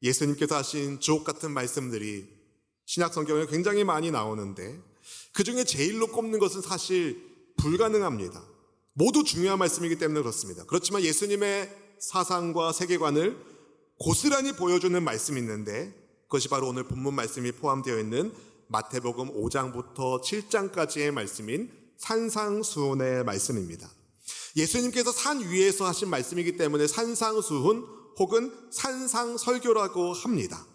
예수님께서 하신 주옥 같은 말씀들이 신약 성경에 굉장히 많이 나오는데 그 중에 제일로 꼽는 것은 사실 불가능합니다. 모두 중요한 말씀이기 때문에 그렇습니다. 그렇지만 예수님의 사상과 세계관을 고스란히 보여주는 말씀이 있는데 그것이 바로 오늘 본문 말씀이 포함되어 있는 마태복음 5장부터 7장까지의 말씀인 산상수훈의 말씀입니다. 예수님께서 산 위에서 하신 말씀이기 때문에 산상수훈 혹은 산상설교라고 합니다.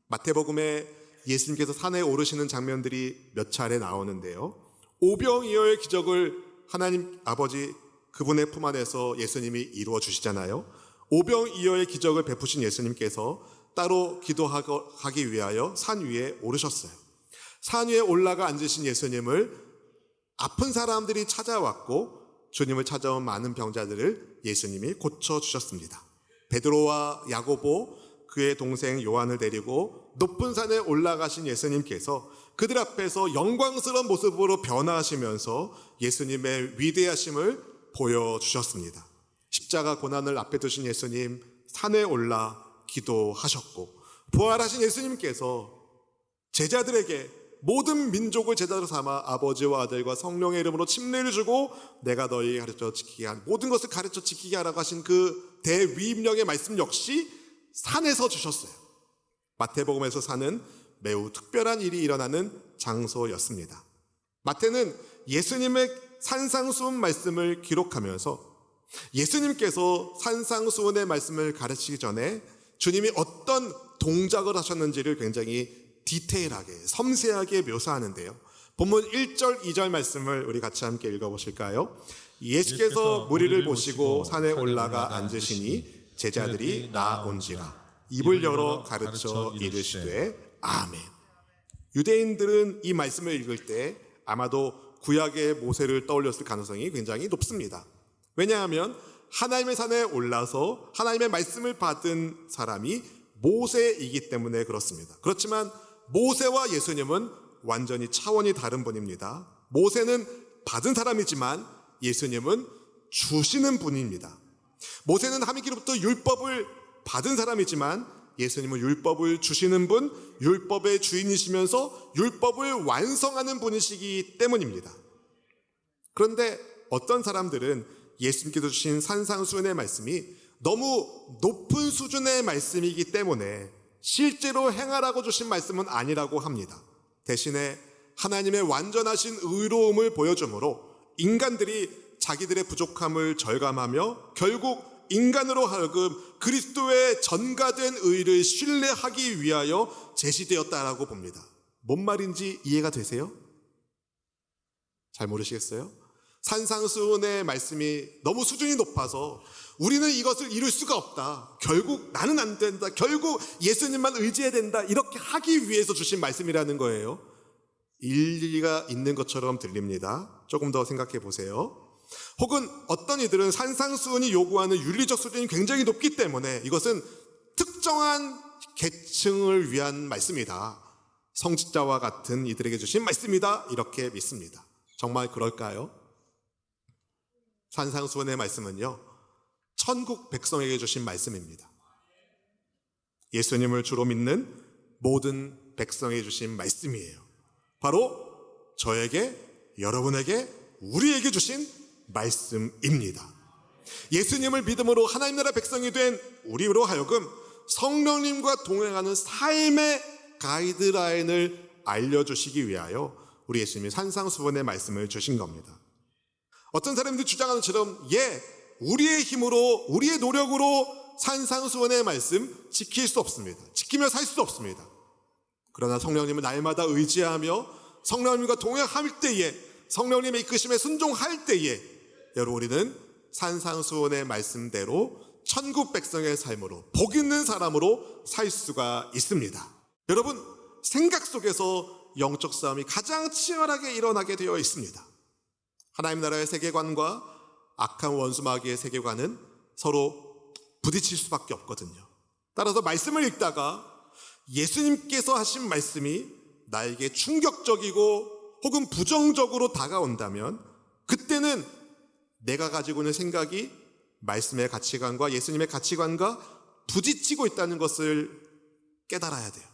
마태복음에 예수님께서 산에 오르시는 장면들이 몇 차례 나오는데요. 오병이어의 기적을 하나님 아버지 그분의 품 안에서 예수님이 이루어 주시잖아요. 오병이어의 기적을 베푸신 예수님께서 따로 기도하기 위하여 산 위에 오르셨어요. 산 위에 올라가 앉으신 예수님을 아픈 사람들이 찾아왔고 주님을 찾아온 많은 병자들을 예수님이 고쳐주셨습니다. 베드로와 야고보 그의 동생 요한을 데리고 높은 산에 올라가신 예수님께서 그들 앞에서 영광스러운 모습으로 변화하시면서 예수님의 위대하심을 보여주셨습니다. 십자가 고난을 앞에 두신 예수님 산에 올라 기도하셨고 부활하신 예수님께서 제자들에게 모든 민족을 제자로 삼아 아버지와 아들과 성령의 이름으로 침례를 주고 내가 너희 가르쳐 지키게 한 모든 것을 가르쳐 지키게 하라고 하신 그 대위임령의 말씀 역시 산에서 주셨어요. 마태복음에서 산은 매우 특별한 일이 일어나는 장소였습니다. 마태는 예수님의 산상수훈 말씀을 기록하면서 예수님께서 산상수훈의 말씀을 가르치기 전에 주님이 어떤 동작을 하셨는지를 굉장히 디테일하게 섬세하게 묘사하는데요. 본문 1절 2절 말씀을 우리 같이 함께 읽어보실까요? 예수께서 무리를 보시고 산에 올라가 앉으시니 제자들이 나온지라 입을 열어 가르쳐 이르시되 아멘. 유대인들은 이 말씀을 읽을 때 아마도 구약의 모세를 떠올렸을 가능성이 굉장히 높습니다. 왜냐하면 하나님의 산에 올라서 하나님의 말씀을 받은 사람이 모세이기 때문에 그렇습니다. 그렇지만 모세와 예수님은 완전히 차원이 다른 분입니다. 모세는 받은 사람이지만 예수님은 주시는 분입니다. 모세는 하나님께로부터 율법을 받은 사람이지만 예수님은 율법을 주시는 분, 율법의 주인이시면서 율법을 완성하는 분이시기 때문입니다. 그런데 어떤 사람들은 예수님께서 주신 산상수훈의 말씀이 너무 높은 수준의 말씀이기 때문에 실제로 행하라고 주신 말씀은 아니라고 합니다. 대신에 하나님의 완전하신 의로움을 보여주므로 인간들이 자기들의 부족함을 절감하며 결국 인간으로 하여금 그리스도의 전가된 의를 신뢰하기 위하여 제시되었다라고 봅니다. 뭔 말인지 이해가 되세요? 잘 모르시겠어요? 산상수훈의 말씀이 너무 수준이 높아서 우리는 이것을 이룰 수가 없다. 결국 나는 안 된다. 결국 예수님만 의지해야 된다. 이렇게 하기 위해서 주신 말씀이라는 거예요. 일리가 있는 것처럼 들립니다. 조금 더 생각해 보세요. 혹은 어떤 이들은 산상수훈이 요구하는 윤리적 수준이 굉장히 높기 때문에 이것은 특정한 계층을 위한 말씀이다. 성직자와 같은 이들에게 주신 말씀이다. 이렇게 믿습니다. 정말 그럴까요? 산상수훈의 말씀은요, 천국 백성에게 주신 말씀입니다. 예수님을 주로 믿는 모든 백성에게 주신 말씀이에요. 바로 저에게, 여러분에게, 우리에게 주신 말씀입니다. 예수님을 믿음으로 하나님 나라 백성이 된 우리로 하여금 성령님과 동행하는 삶의 가이드라인을 알려주시기 위하여 우리 예수님이 산상수훈의 말씀을 주신 겁니다. 어떤 사람들이 주장하는 것처럼 우리의 힘으로 우리의 노력으로 산상수훈의 말씀 지킬 수 없습니다. 지키며 살 수 없습니다. 그러나 성령님은 날마다 의지하며 성령님과 동행할 때에 성령님의 이끄심에 순종할 때에 여러분 우리는 산상수훈의 말씀대로 천국 백성의 삶으로 복 있는 사람으로 살 수가 있습니다. 여러분 생각 속에서 영적 싸움이 가장 치열하게 일어나게 되어 있습니다. 하나님 나라의 세계관과 악한 원수 마귀의 세계관은 서로 부딪힐 수밖에 없거든요. 따라서 말씀을 읽다가 예수님께서 하신 말씀이 나에게 충격적이고 혹은 부정적으로 다가온다면 그때는 내가 가지고 있는 생각이 말씀의 가치관과 예수님의 가치관과 부딪히고 있다는 것을 깨달아야 돼요.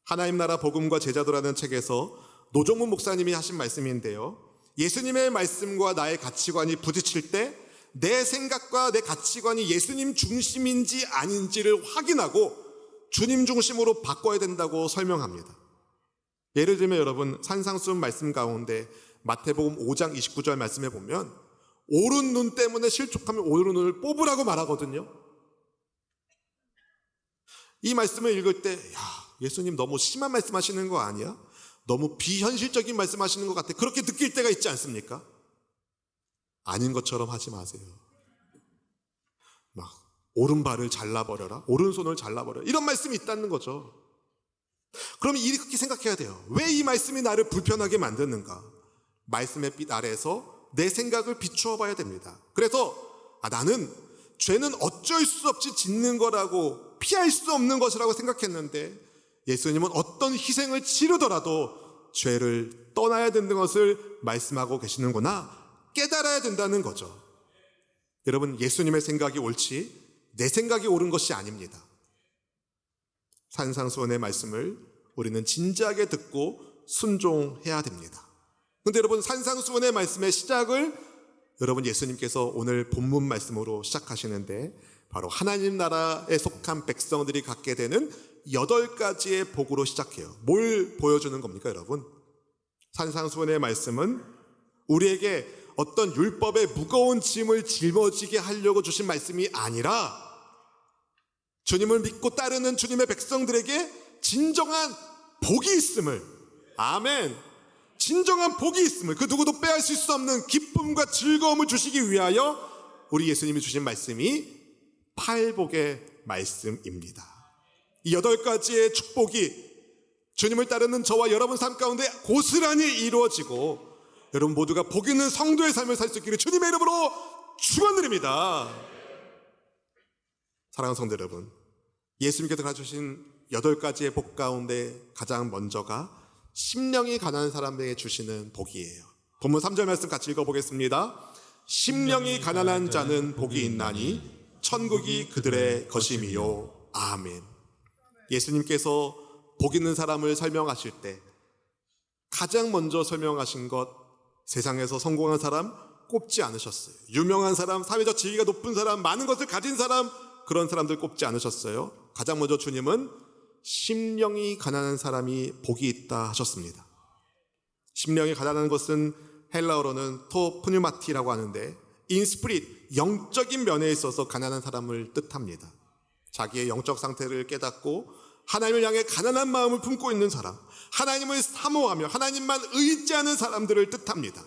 하나님 나라 복음과 제자도라는 책에서 노종문 목사님이 하신 말씀인데요, 예수님의 말씀과 나의 가치관이 부딪힐 때 내 생각과 내 가치관이 예수님 중심인지 아닌지를 확인하고 주님 중심으로 바꿔야 된다고 설명합니다. 예를 들면 여러분, 산상수훈 말씀 가운데 마태복음 5장 29절 말씀에 보면 오른 눈 때문에 실족하면 오른 눈을 뽑으라고 말하거든요. 이 말씀을 읽을 때 예수님 너무 심한 말씀하시는 거 아니야? 너무 비현실적인 말씀하시는 것 같아. 그렇게 느낄 때가 있지 않습니까? 아닌 것처럼 하지 마세요. 막 오른발을 잘라버려라, 오른손을 잘라버려라, 이런 말씀이 있다는 거죠. 그럼 이렇게 생각해야 돼요. 왜 이 말씀이 나를 불편하게 만드는가? 말씀의 빛 아래에서 내 생각을 비추어 봐야 됩니다. 그래서 나는 죄는 어쩔 수 없이 짓는 거라고, 피할 수 없는 것이라고 생각했는데 예수님은 어떤 희생을 치르더라도 죄를 떠나야 되는 것을 말씀하고 계시는구나, 깨달아야 된다는 거죠. 여러분, 예수님의 생각이 옳지 내 생각이 옳은 것이 아닙니다. 산상수훈의 말씀을 우리는 진지하게 듣고 순종해야 됩니다. 그런데 여러분, 산상수훈의 말씀의 시작을 여러분 예수님께서 오늘 본문 말씀으로 시작하시는데 바로 하나님 나라에 속한 백성들이 갖게 되는 8가지의 복으로 시작해요. 뭘 보여주는 겁니까 여러분? 산상수훈의 말씀은 우리에게 어떤 율법의 무거운 짐을 짊어지게 하려고 주신 말씀이 아니라 주님을 믿고 따르는 주님의 백성들에게 진정한 복이 있음을, 아멘, 진정한 복이 있음을, 그 누구도 빼앗을 수 없는 기쁨과 즐거움을 주시기 위하여 우리 예수님이 주신 말씀이 팔복의 말씀입니다. 이 8가지의 축복이 주님을 따르는 저와 여러분 삶 가운데 고스란히 이루어지고 여러분 모두가 복 있는 성도의 삶을 살 수 있기를 주님의 이름으로 축원드립니다. 사랑하는 성도 여러분, 예수님께서 가르쳐주신 8가지의 복 가운데 가장 먼저가 심령이 가난한 사람에게 주시는 복이에요. 본문 3절 말씀 같이 읽어보겠습니다. 심령이 가난한 자는 복이 있나니 천국이 그들의 것임이요. 아멘. 예수님께서 복 있는 사람을 설명하실 때 가장 먼저 설명하신 것, 세상에서 성공한 사람 꼽지 않으셨어요. 유명한 사람, 사회적 지위가 높은 사람, 많은 것을 가진 사람, 그런 사람들 꼽지 않으셨어요. 가장 먼저 주님은 심령이 가난한 사람이 복이 있다 하셨습니다. 심령이 가난한 것은 헬라어로는 토 푸뉴마티라고 하는데 인스프릿, 영적인 면에 있어서 가난한 사람을 뜻합니다. 자기의 영적 상태를 깨닫고 하나님을 향해 가난한 마음을 품고 있는 사람, 하나님을 사모하며 하나님만 의지하는 사람들을 뜻합니다.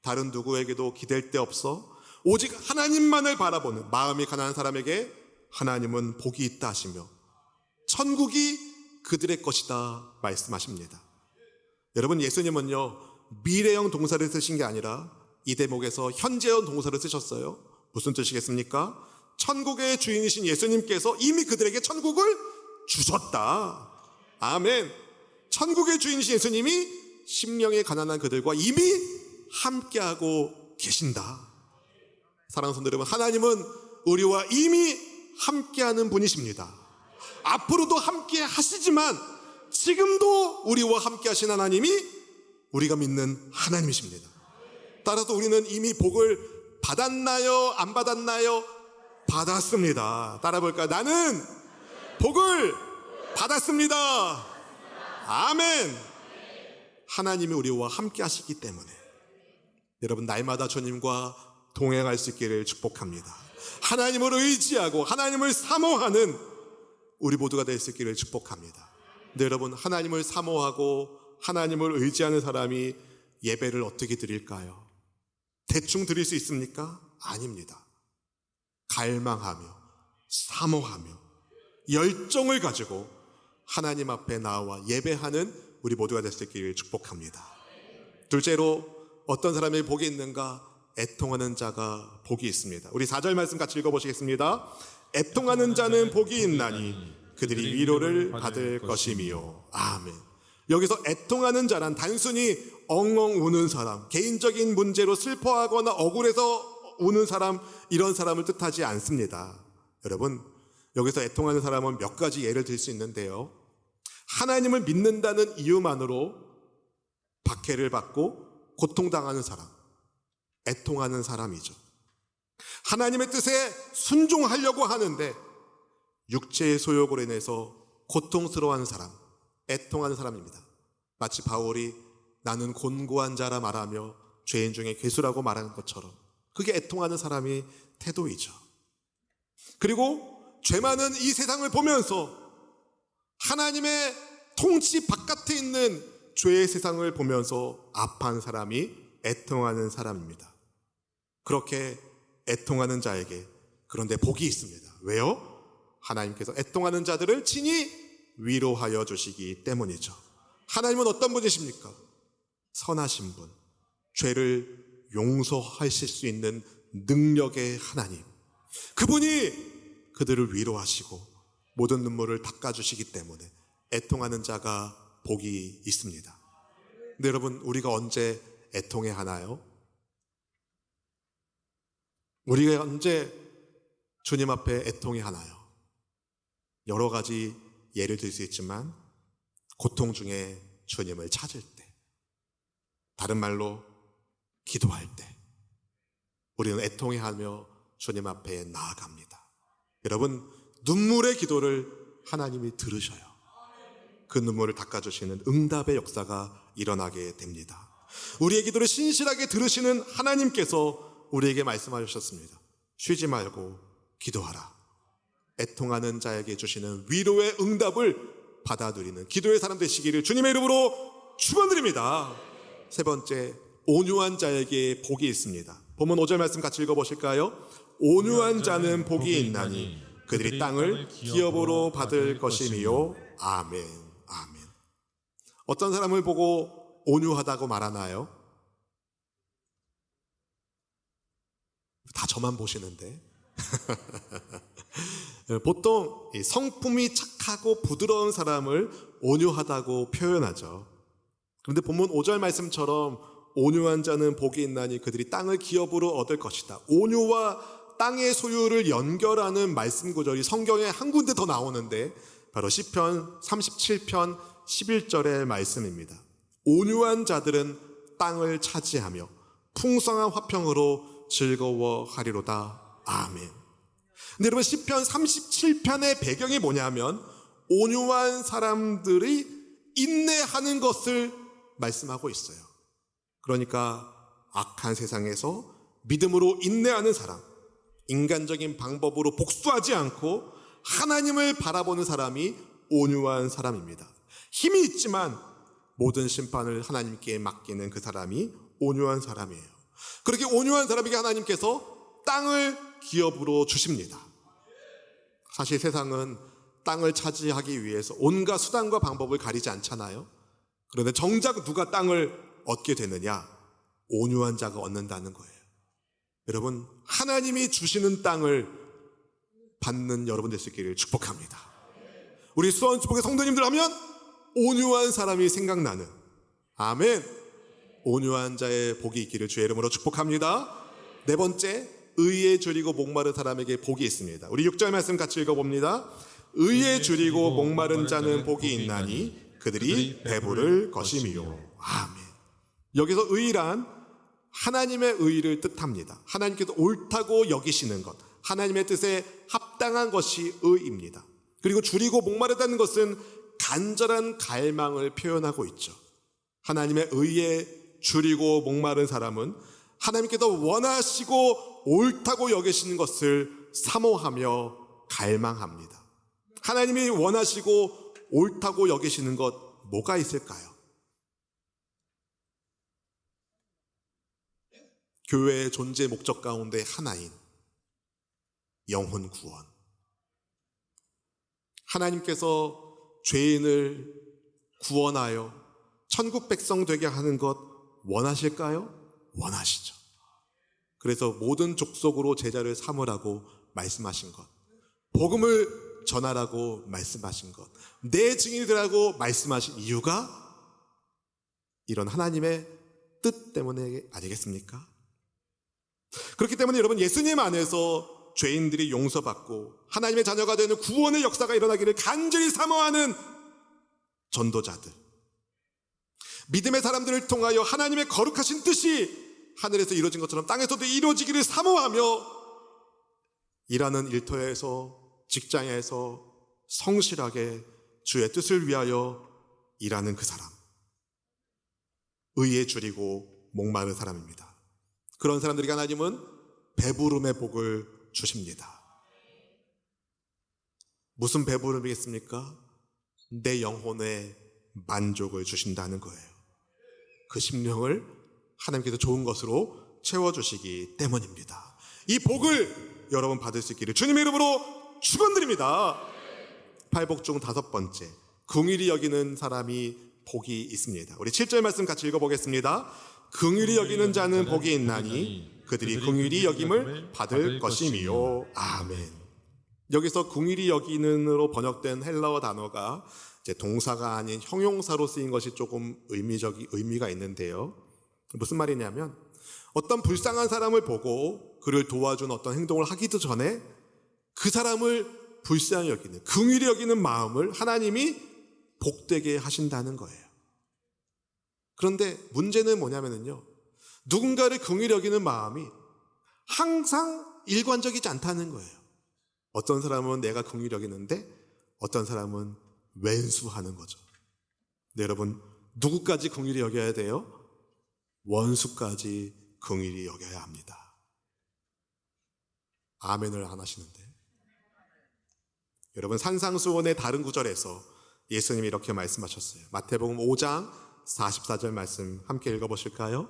다른 누구에게도 기댈 데 없어 오직 하나님만을 바라보는 마음이 가난한 사람에게 하나님은 복이 있다 하시며 천국이 그들의 것이다 말씀하십니다. 여러분, 예수님은요 미래형 동사를 쓰신 게 아니라 이 대목에서 현재형 동사를 쓰셨어요. 무슨 뜻이겠습니까? 천국의 주인이신 예수님께서 이미 그들에게 천국을 주셨다. 아멘. 천국의 주인이신 예수님이 심령이 가난한 그들과 이미 함께하고 계신다. 사랑하는 성도 여러분, 하나님은 우리와 이미 함께하는 분이십니다. 앞으로도 함께 하시지만 지금도 우리와 함께 하신 하나님이 우리가 믿는 하나님이십니다. 따라서 우리는 이미 복을 받았나요? 안 받았나요? 받았습니다. 따라볼까요? 나는 복을 받았습니다. 아멘. 하나님이 우리와 함께 하시기 때문에 여러분, 날마다 주님과 동행할 수 있기를 축복합니다. 하나님을 의지하고 하나님을 사모하는 우리 모두가 될 수 있기를 축복합니다. 근데 여러분, 하나님을 사모하고 하나님을 의지하는 사람이 예배를 어떻게 드릴까요? 대충 드릴 수 있습니까? 아닙니다. 갈망하며 사모하며 열정을 가지고 하나님 앞에 나와 예배하는 우리 모두가 될 수 있기를 축복합니다. 둘째로 어떤 사람이 복이 있는가? 애통하는 자가 복이 있습니다. 우리 4절 말씀 같이 읽어보시겠습니다. 애통하는 자는 복이 있나니 그들이 위로를 받을 것이미요. 아멘. 여기서 애통하는 자란 단순히 엉엉 우는 사람, 개인적인 문제로 슬퍼하거나 억울해서 우는 사람, 이런 사람을 뜻하지 않습니다. 여러분, 여기서 애통하는 사람은 몇 가지 예를 들 수 있는데요. 하나님을 믿는다는 이유만으로 박해를 받고 고통당하는 사람, 애통하는 사람이죠. 하나님의 뜻에 순종하려고 하는데 육체의 소욕으로 인해서 고통스러워하는 사람, 애통하는 사람입니다. 마치 바울이 나는 곤고한 자라 말하며 죄인 중에 괴수라고 말하는 것처럼 그게 애통하는 사람의 태도이죠. 그리고 죄 많은 이 세상을 보면서 하나님의 통치 바깥에 있는 죄의 세상을 보면서 아파하는 사람이 애통하는 사람입니다. 그렇게 애통하는 자에게 그런데 복이 있습니다. 왜요? 하나님께서 애통하는 자들을 친히 위로하여 주시기 때문이죠. 하나님은 어떤 분이십니까? 선하신 분, 죄를 용서하실 수 있는 능력의 하나님. 그분이 그들을 위로하시고 모든 눈물을 닦아주시기 때문에 애통하는 자가 복이 있습니다. 근데 여러분, 우리가 언제 애통해 하나요? 우리가 언제 주님 앞에 애통해 하나요? 여러 가지 예를 들 수 있지만 고통 중에 주님을 찾을 때, 다른 말로 기도할 때 우리는 애통해 하며 주님 앞에 나아갑니다. 여러분, 눈물의 기도를 하나님이 들으셔요. 그 눈물을 닦아주시는 응답의 역사가 일어나게 됩니다. 우리의 기도를 신실하게 들으시는 하나님께서 우리에게 말씀하셨습니다. 쉬지 말고 기도하라. 애통하는 자에게 주시는 위로의 응답을 받아들이는 기도의 사람 되시기를 주님의 이름으로 축원드립니다. 세 번째, 온유한 자에게 복이 있습니다. 본문 5절 말씀 같이 읽어보실까요? 온유한 자는 복이 있나니 그들이 땅을 기업으로 받을 것이니요. 아멘, 아멘. 어떤 사람을 보고 온유하다고 말하나요? 다 저만 보시는데 보통 성품이 착하고 부드러운 사람을 온유하다고 표현하죠. 그런데 본문 5절 말씀처럼 온유한 자는 복이 있나니 그들이 땅을 기업으로 얻을 것이다. 온유와 땅의 소유를 연결하는 말씀 구절이 성경에 한 군데 더 나오는데 바로 시편 37편 11절의 말씀입니다. 온유한 자들은 땅을 차지하며 풍성한 화평으로 즐거워하리로다. 아멘. 근데 여러분, 시편 37편의 배경이 뭐냐면 온유한 사람들이 인내하는 것을 말씀하고 있어요. 그러니까 악한 세상에서 믿음으로 인내하는 사람, 인간적인 방법으로 복수하지 않고 하나님을 바라보는 사람이 온유한 사람입니다. 힘이 있지만 모든 심판을 하나님께 맡기는 그 사람이 온유한 사람이에요. 그렇게 온유한 사람에게 하나님께서 땅을 기업으로 주십니다. 사실 세상은 땅을 차지하기 위해서 온갖 수단과 방법을 가리지 않잖아요. 그런데 정작 누가 땅을 얻게 되느냐? 온유한 자가 얻는다는 거예요. 여러분, 하나님이 주시는 땅을 받는 여러분 될 수 있기를 축복합니다. 우리 수원 축복의 성도님들 하면 온유한 사람이 생각나는, 아멘, 온유한 자의 복이 있기를 주의 이름으로 축복합니다. 네 번째, 의에 줄이고 목마른 사람에게 복이 있습니다. 우리 6절 말씀 같이 읽어봅니다. 의에 줄이고 목마른 자는 복이 있나니 그들이 배부를 것임이요. 아멘. 여기서 의란 하나님의 의를 뜻합니다. 하나님께서 옳다고 여기시는 것, 하나님의 뜻에 합당한 것이 의입니다. 그리고 줄이고 목마르다는 것은 간절한 갈망을 표현하고 있죠. 하나님의 의에 줄이고 목마른 사람은 하나님께서 원하시고 옳다고 여기시는 것을 사모하며 갈망합니다. 하나님이 원하시고 옳다고 여기시는 것 뭐가 있을까요? 교회의 존재 목적 가운데 하나인 영혼 구원. 하나님께서 죄인을 구원하여 천국 백성 되게 하는 것 원하실까요? 원하시죠. 그래서 모든 족속으로 제자를 삼으라고 말씀하신 것, 복음을 전하라고 말씀하신 것, 내 증인이 되라고 말씀하신 이유가 이런 하나님의 뜻 때문에 아니겠습니까? 그렇기 때문에 여러분, 예수님 안에서 죄인들이 용서받고 하나님의 자녀가 되는 구원의 역사가 일어나기를 간절히 사모하는 전도자들, 믿음의 사람들을 통하여 하나님의 거룩하신 뜻이 하늘에서 이루어진 것처럼 땅에서도 이루어지기를 사모하며 일하는 일터에서, 직장에서 성실하게 주의 뜻을 위하여 일하는 그 사람, 의에 줄이고 목마른 사람입니다. 그런 사람들에게 하나님은 배부름의 복을 주십니다. 무슨 배부름이겠습니까? 내 영혼에 만족을 주신다는 거예요. 그 심령을 하나님께서 좋은 것으로 채워주시기 때문입니다. 이 복을 여러분 받을 수 있기를 주님의 이름으로 축원드립니다. 팔복 중 5번째, 긍휼히 여기는 사람이 복이 있습니다. 우리 7절 말씀 같이 읽어보겠습니다. 긍휼히 여기는 자는 복이 있나니 그들이 긍휼히 여김을 받을 것이미요. 아멘. 여기서 긍휼히 여기는으로 번역된 헬라어 단어가 이제 동사가 아닌 형용사로 쓰인 것이 조금 의미가 있는데요. 무슨 말이냐면 어떤 불쌍한 사람을 보고 그를 도와준 어떤 행동을 하기도 전에 그 사람을 불쌍히 여기는, 긍휼히 여기는 마음을 하나님이 복되게 하신다는 거예요. 그런데 문제는 뭐냐면요, 누군가를 긍휼히 여기는 마음이 항상 일관적이지 않다는 거예요. 어떤 사람은 내가 긍휼히 여기는데 어떤 사람은 왼수하는 거죠. 네, 여러분, 누구까지 긍휼히 여겨야 돼요? 원수까지 긍휼히 여겨야 합니다. 아멘을 안 하시는데. 여러분, 산상수훈의 다른 구절에서 예수님이 이렇게 말씀하셨어요. 마태복음 5장 44절 말씀 함께 읽어보실까요?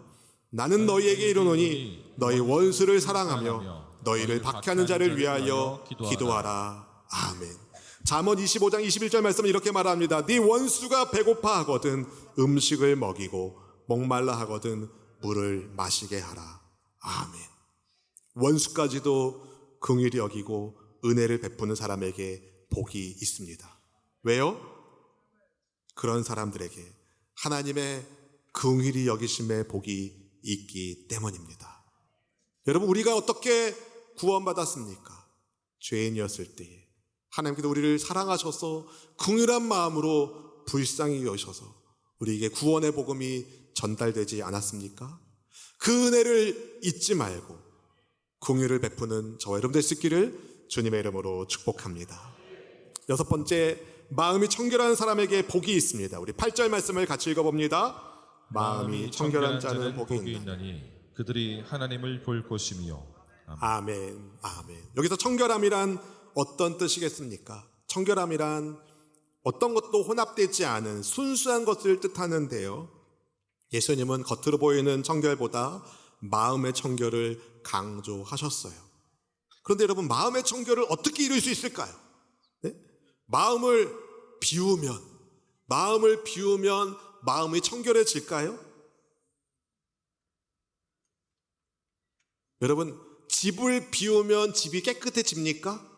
나는 너희에게 이르노니 너희 원수를 사랑하며 너희를 박해하는 자를 위하여 기도하라. 아멘. 잠언 25장 21절 말씀은 이렇게 말합니다. 네 원수가 배고파 하거든 음식을 먹이고 목말라 하거든 물을 마시게 하라. 아멘. 원수까지도 긍휼히 여기고 은혜를 베푸는 사람에게 복이 있습니다. 왜요? 그런 사람들에게 하나님의 긍휼히 여기심의 복이 있기 때문입니다. 여러분, 우리가 어떻게 구원받았습니까? 죄인이었을 때에 하나님께서 우리를 사랑하셔서 긍휼한 마음으로 불쌍히 여기셔서 우리에게 구원의 복음이 전달되지 않았습니까? 그 은혜를 잊지 말고 긍휼을 베푸는 저와 여러분 될 수 있기를 주님의 이름으로 축복합니다. 6번째, 마음이 청결한 사람에게 복이 있습니다. 우리 8절 말씀을 같이 읽어봅니다. 마음이 청결한 자는 복이 있나니 그들이 하나님을 볼 것이며. 아멘. 아멘. 여기서 청결함이란 어떤 뜻이겠습니까? 청결함이란 어떤 것도 혼합되지 않은 순수한 것을 뜻하는데요, 예수님은 겉으로 보이는 청결보다 마음의 청결을 강조하셨어요. 그런데 여러분, 마음의 청결을 어떻게 이룰 수 있을까요? 네? 마음을 비우면 마음이 청결해질까요? 여러분, 집을 비우면 집이 깨끗해집니까?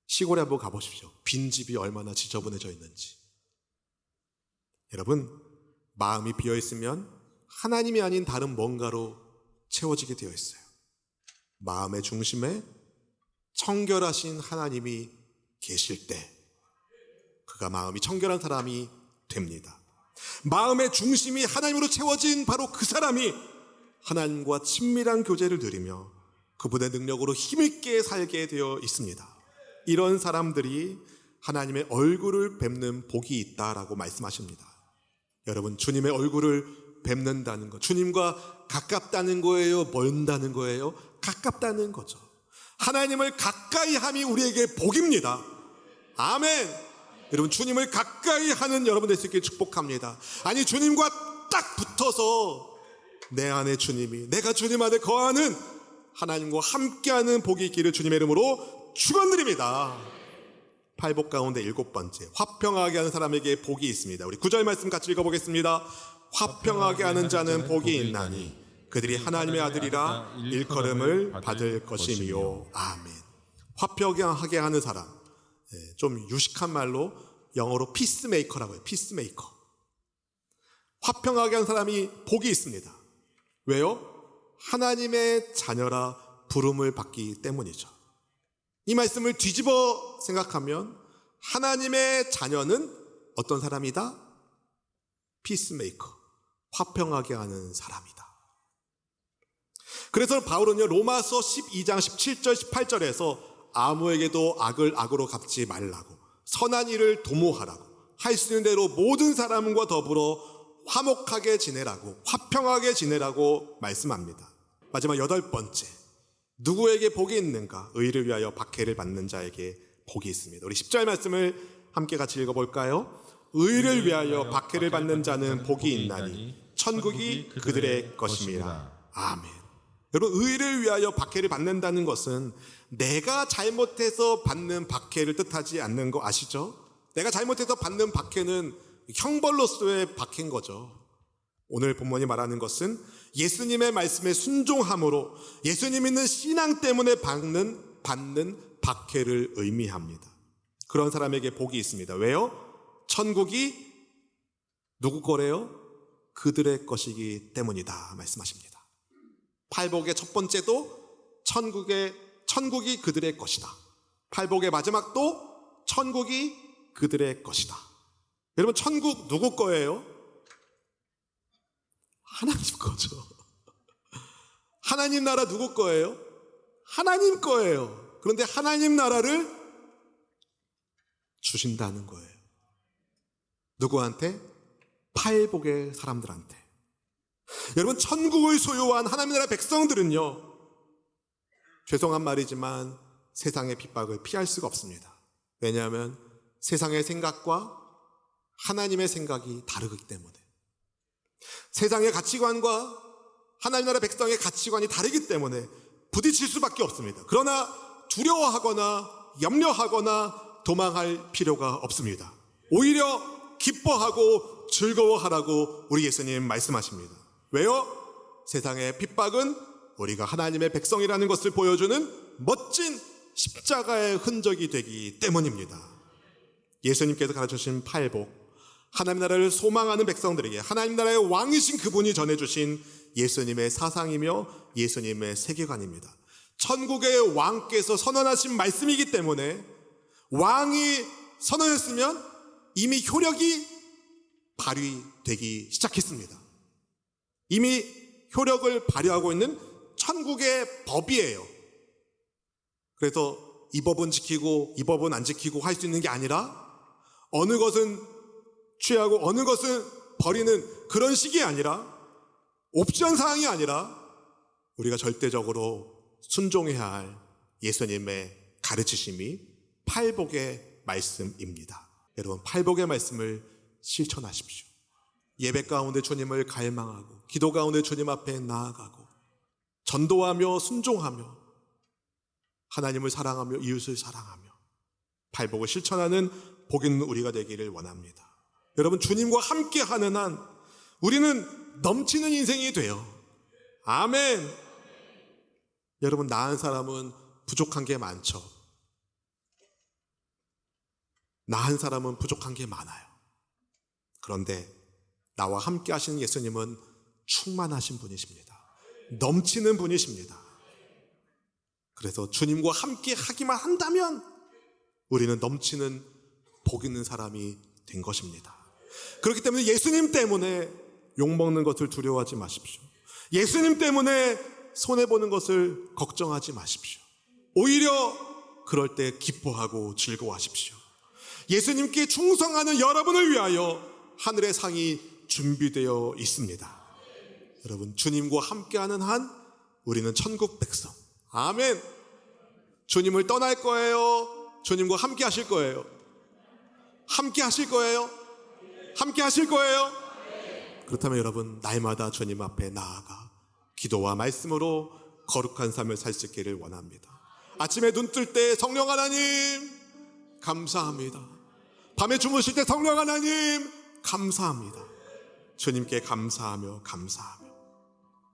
시골에 한번 가보십시오. 빈 집이 얼마나 지저분해져 있는지. 여러분, 마음이 비어있으면 하나님이 아닌 다른 뭔가로 채워지게 되어 있어요. 마음의 중심에 청결하신 하나님이 계실 때 그가 마음이 청결한 사람이 됩니다. 마음의 중심이 하나님으로 채워진 바로 그 사람이 하나님과 친밀한 교제를 누리며 그분의 능력으로 힘있게 살게 되어 있습니다. 이런 사람들이 하나님의 얼굴을 뵙는 복이 있다라고 말씀하십니다. 여러분, 주님의 얼굴을 뵙는다는 것, 주님과 가깝다는 거예요? 먼다는 거예요? 가깝다는 거죠. 하나님을 가까이 함이 우리에게 복입니다. 아멘. 여러분, 주님을 가까이 하는 여러분 될 수 있기를 축복합니다. 아니, 주님과 딱 붙어서 내 안에 주님이, 내가 주님 안에 거하는 하나님과 함께하는 복이 있기를 주님의 이름으로 축원드립니다. 팔복 가운데 7번째, 화평하게 하는 사람에게 복이 있습니다. 우리 9절 말씀 같이 읽어보겠습니다. 화평하게 하는 자는 복이 있나니 그들이 하나님의 아들이라 일컬음을 받을 것이미요. 아멘. 화평하게 하는 사람, 좀 유식한 말로 영어로 피스메이커라고 해요. 피스메이커. 화평하게 하는 사람이 복이 있습니다. 왜요? 하나님의 자녀라 부름을 받기 때문이죠. 이 말씀을 뒤집어 생각하면 하나님의 자녀는 어떤 사람이다? 피스메이커, 화평하게 하는 사람이다. 그래서 바울은요, 로마서 12장 17절 18절에서 아무에게도 악을 악으로 갚지 말라고, 선한 일을 도모하라고, 할 수 있는 대로 모든 사람과 더불어 화목하게 지내라고, 화평하게 지내라고 말씀합니다. 마지막 8번째, 누구에게 복이 있는가? 의를 위하여 박해를 받는 자에게 복이 있습니다. 우리 10절 말씀을 함께 같이 읽어볼까요? 의를 위하여 박해를 받는 자는 복이 있나니 천국이 그들의 것임이라. 아멘. 여러분, 의를 위하여 박해를 받는다는 것은 내가 잘못해서 받는 박해를 뜻하지 않는 거 아시죠? 내가 잘못해서 받는 박해는 형벌로서의 박해인 거죠. 오늘 본문이 말하는 것은 예수님의 말씀에 순종함으로 예수님 믿는 신앙 때문에 받는 박해를 의미합니다. 그런 사람에게 복이 있습니다. 왜요? 천국이 누구 거래요? 그들의 것이기 때문이다 말씀하십니다. 팔복의 첫 번째도 천국이 그들의 것이다. 팔복의 마지막도 천국이 그들의 것이다. 여러분, 천국 누구 거예요? 하나님 거죠. 하나님 나라 누구 거예요? 하나님 거예요. 그런데 하나님 나라를 주신다는 거예요. 누구한테? 팔복의 사람들한테. 여러분, 천국을 소유한 하나님 나라 백성들은요, 죄송한 말이지만 세상의 핍박을 피할 수가 없습니다. 왜냐하면 세상의 생각과 하나님의 생각이 다르기 때문에. 세상의 가치관과 하나님 나라 백성의 가치관이 다르기 때문에 부딪힐 수밖에 없습니다. 그러나 두려워하거나 염려하거나 도망할 필요가 없습니다. 오히려 기뻐하고 즐거워하라고 우리 예수님 말씀하십니다. 왜요? 세상의 핍박은 우리가 하나님의 백성이라는 것을 보여주는 멋진 십자가의 흔적이 되기 때문입니다. 예수님께서 가르쳐주신 팔복, 하나님 나라를 소망하는 백성들에게 하나님 나라의 왕이신 그분이 전해주신 예수님의 사상이며 예수님의 세계관입니다. 천국의 왕께서 선언하신 말씀이기 때문에 왕이 선언했으면 이미 효력이 발휘되기 시작했습니다. 이미 효력을 발휘하고 있는 천국의 법이에요. 그래서 이 법은 지키고 이 법은 안 지키고 할 수 있는 게 아니라 어느 것은 취하고 어느 것은 버리는 그런 식이 아니라 옵션 사항이 아니라 우리가 절대적으로 순종해야 할 예수님의 가르치심이 팔복의 말씀입니다. 여러분, 팔복의 말씀을 실천하십시오. 예배 가운데 주님을 갈망하고 기도 가운데 주님 앞에 나아가고 전도하며 순종하며 하나님을 사랑하며 이웃을 사랑하며 팔복을 실천하는 복 있는 우리가 되기를 원합니다. 여러분, 주님과 함께하는 한 우리는 넘치는 인생이 돼요. 아멘. 여러분, 나은 사람은 부족한 게 많죠. 나은 사람은 부족한 게 많아요. 그런데 나와 함께 하시는 예수님은 충만하신 분이십니다. 넘치는 분이십니다. 그래서 주님과 함께 하기만 한다면 우리는 넘치는 복 있는 사람이 된 것입니다. 그렇기 때문에 예수님 때문에 욕먹는 것을 두려워하지 마십시오. 예수님 때문에 손해보는 것을 걱정하지 마십시오. 오히려 그럴 때 기뻐하고 즐거워하십시오. 예수님께 충성하는 여러분을 위하여 하늘의 상이 준비되어 있습니다. 여러분, 주님과 함께하는 한 우리는 천국 백성. 아멘. 주님을 떠날 거예요? 주님과 함께 하실 거예요? 함께 하실 거예요? 함께 하실 거예요? 그렇다면 여러분, 날마다 주님 앞에 나아가 기도와 말씀으로 거룩한 삶을 살 수 있기를 원합니다. 아침에 눈 뜰 때 성령 하나님 감사합니다. 밤에 주무실 때 성령 하나님 감사합니다. 주님께 감사하며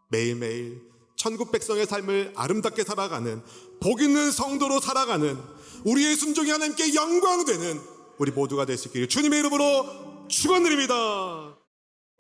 매일매일 천국 백성의 삶을 아름답게 살아가는 복 있는 성도로 살아가는 우리의 순종이 하나님께 영광되는 우리 모두가 될 수 있기를 주님의 이름으로 축원드립니다.